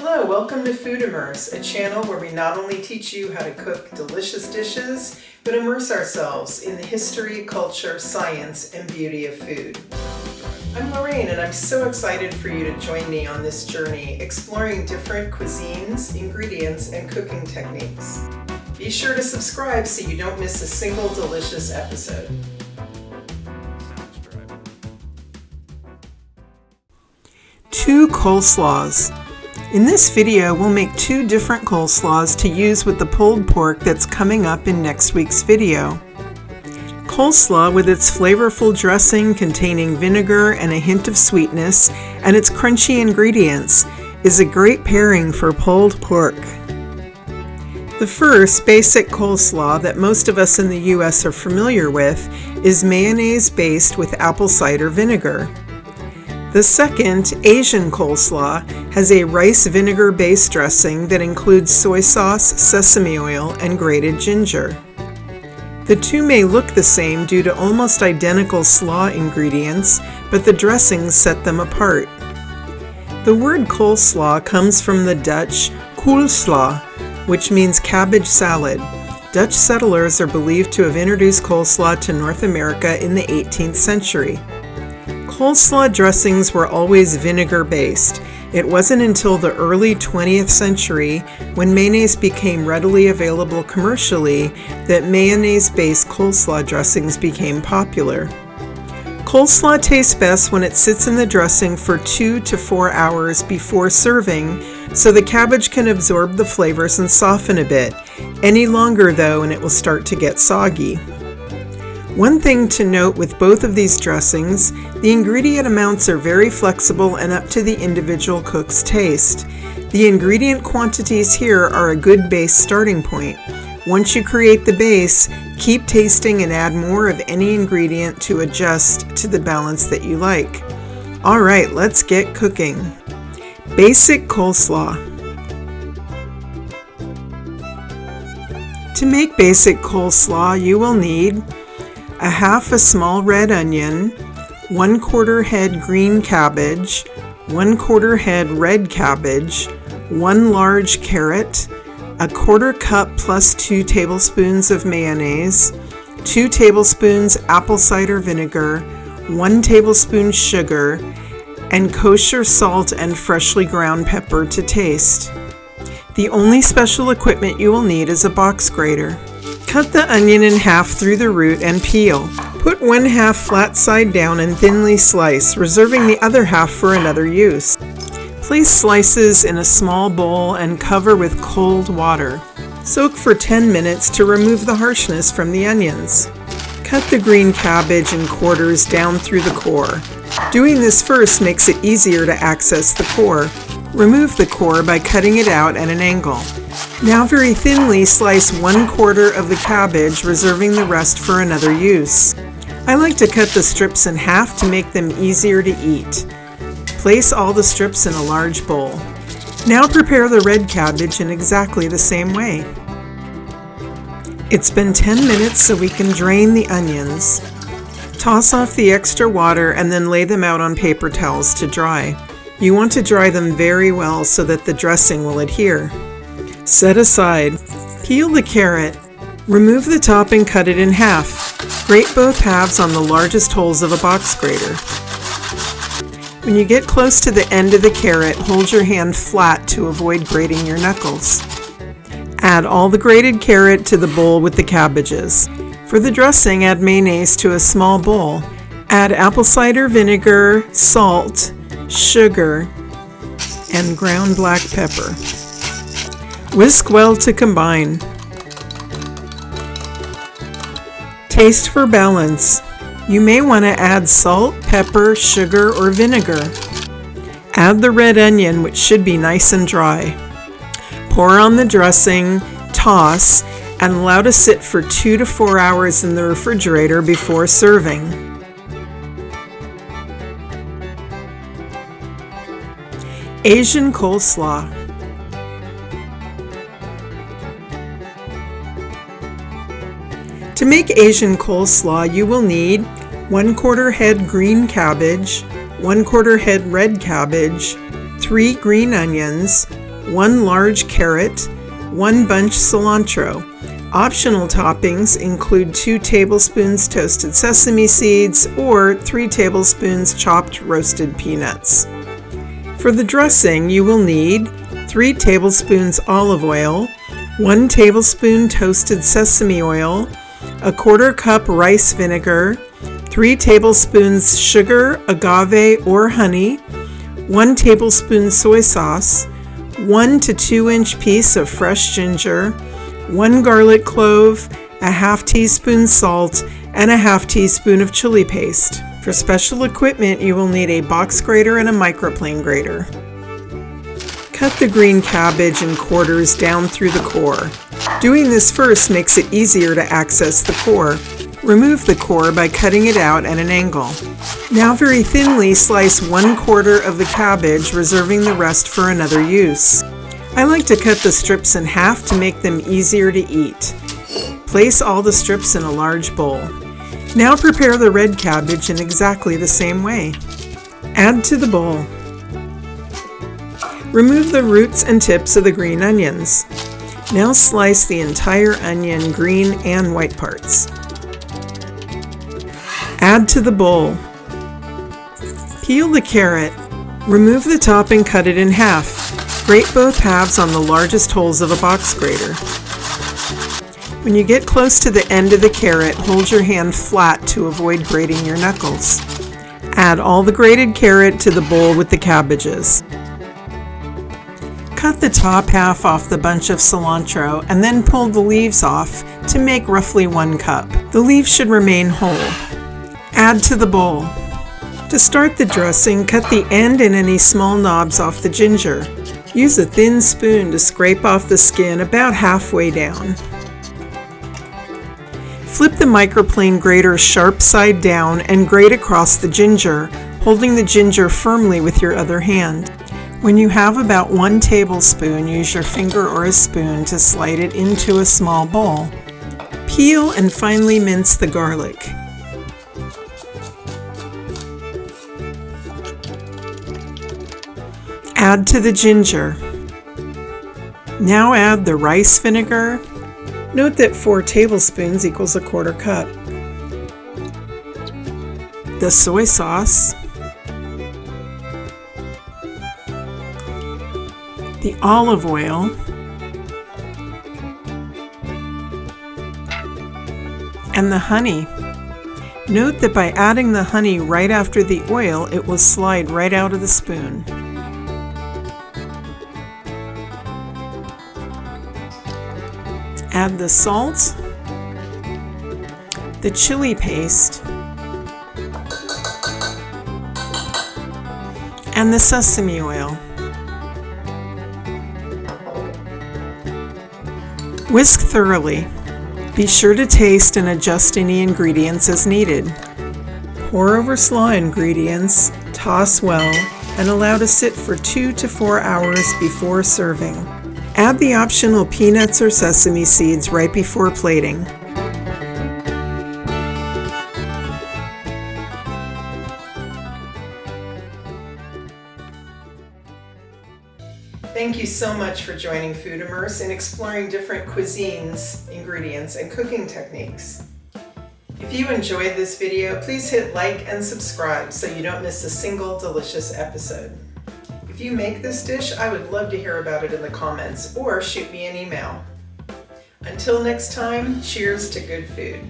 Hello, welcome to Food Immerse, a channel where we not only teach you how to cook delicious dishes, but immerse ourselves in the history, culture, science, and beauty of food. I'm Lorraine, and I'm so excited for you to join me on this journey, exploring different cuisines, ingredients, and cooking techniques. Be sure to subscribe so you don't miss a single delicious episode. Two coleslaws. In this video, we'll make two different coleslaws to use with the pulled pork that's coming up in next week's video. Coleslaw, with its flavorful dressing containing vinegar and a hint of sweetness, and its crunchy ingredients, is a great pairing for pulled pork. The first basic coleslaw that most of us in the US are familiar with is mayonnaise-based with apple cider vinegar. The second, Asian coleslaw, has a rice vinegar-based dressing that includes soy sauce, sesame oil, and grated ginger. The two may look the same due to almost identical slaw ingredients, but the dressings set them apart. The word coleslaw comes from the Dutch Coleslaw, which means cabbage salad. Dutch settlers are believed to have introduced coleslaw to North America in the 18th century. Coleslaw dressings were always vinegar-based. It wasn't until the early 20th century, when mayonnaise became readily available commercially, that mayonnaise-based coleslaw dressings became popular. Coleslaw tastes best when it sits in the dressing for 2 to 4 hours before serving, so the cabbage can absorb the flavors and soften a bit. Any longer though, and it will start to get soggy. One thing to note with both of these dressings, the ingredient amounts are very flexible and up to the individual cook's taste. The ingredient quantities here are a good base starting point. Once you create the base, keep tasting and add more of any ingredient to adjust to the balance that you like. Alright, let's get cooking. Basic coleslaw. To make basic coleslaw, you will need a half a small red onion, 1/4 head green cabbage, 1/4 head red cabbage, 1 large carrot, a 1/4 cup plus 2 tablespoons of mayonnaise, 2 tablespoons apple cider vinegar, 1 tablespoon sugar, and kosher salt and freshly ground pepper to taste. The only special equipment you will need is a box grater. Cut the onion in half through the root and peel. Put 1/2 flat side down and thinly slice, reserving the other half for another use. Place slices in a small bowl and cover with cold water. Soak for 10 minutes to remove the harshness from the onions. Cut the green cabbage in quarters down through the core. Doing this first makes it easier to access the core. Remove the core by cutting it out at an angle. Now very thinly slice 1/4 of the cabbage, reserving the rest for another use. I like to cut the strips in half to make them easier to eat. Place all the strips in a large bowl. Now prepare the red cabbage in exactly the same way. It's been 10 minutes, so we can drain the onions. Toss off the extra water and then lay them out on paper towels to dry. You want to dry them very well so that the dressing will adhere. Set aside. Peel the carrot. Remove the top and cut it in half. Grate both halves on the largest holes of a box grater. When you get close to the end of the carrot, hold your hand flat to avoid grating your knuckles. Add all the grated carrot to the bowl with the cabbages. For the dressing, add mayonnaise to a small bowl. Add apple cider vinegar, salt, sugar, and ground black pepper. Whisk well to combine. Taste for balance. You may want to add salt, pepper, sugar, or vinegar. Add the red onion, which should be nice and dry. Pour on the dressing, toss, and allow to sit for 2 to 4 hours in the refrigerator before serving. Asian coleslaw. To make Asian coleslaw, you will need 1/4 head green cabbage, 1/4 head red cabbage, 3 green onions, 1 large carrot, 1 bunch cilantro. Optional toppings include 2 tablespoons toasted sesame seeds or 3 tablespoons chopped roasted peanuts. For the dressing, you will need 3 tablespoons olive oil, 1 tablespoon toasted sesame oil, 1/4 cup rice vinegar, 3 tablespoons sugar, agave, or honey, 1 tablespoon soy sauce, 1 to 2 inch piece of fresh ginger, 1 garlic clove, a ½ teaspoon salt, and a ½ teaspoon of chili paste. For special equipment, you will need a box grater and a microplane grater. Cut the green cabbage in quarters down through the core. Doing this first makes it easier to access the core. Remove the core by cutting it out at an angle. Now very thinly slice 1/4 of the cabbage, reserving the rest for another use. I like to cut the strips in half to make them easier to eat. Place all the strips in a large bowl. Now prepare the red cabbage in exactly the same way. Add to the bowl. Remove the roots and tips of the green onions. Now slice the entire onion, green and white parts. Add to the bowl. Peel the carrot. Remove the top and cut it in half. Grate both halves on the largest holes of a box grater. When you get close to the end of the carrot, hold your hand flat to avoid grating your knuckles. Add all the grated carrot to the bowl with the cabbages. Cut the top half off the bunch of cilantro and then pull the leaves off to make roughly 1 cup. The leaves should remain whole. Add to the bowl. To start the dressing, cut the end and any small knobs off the ginger. Use a thin spoon to scrape off the skin about halfway down. Flip the microplane grater sharp side down and grate across the ginger, holding the ginger firmly with your other hand. When you have about 1 tablespoon, use your finger or a spoon to slide it into a small bowl. Peel and finely mince the garlic. Add to the ginger. Now add the rice vinegar. Note that 4 tablespoons equals 1/4 cup. The soy sauce. The olive oil. And the honey. Note that by adding the honey right after the oil, it will slide right out of the spoon. Add the salt, the chili paste, and the sesame oil. Whisk thoroughly. Be sure to taste and adjust any ingredients as needed. Pour over slaw ingredients, toss well, and allow to sit for 2 to 4 hours before serving. Add the optional peanuts or sesame seeds right before plating. Thank you so much for joining Food Immerse and exploring different cuisines, ingredients, and cooking techniques. If you enjoyed this video, please hit like and subscribe so you don't miss a single delicious episode. If you make this dish, I would love to hear about it in the comments or shoot me an email. Until next time, cheers to good food.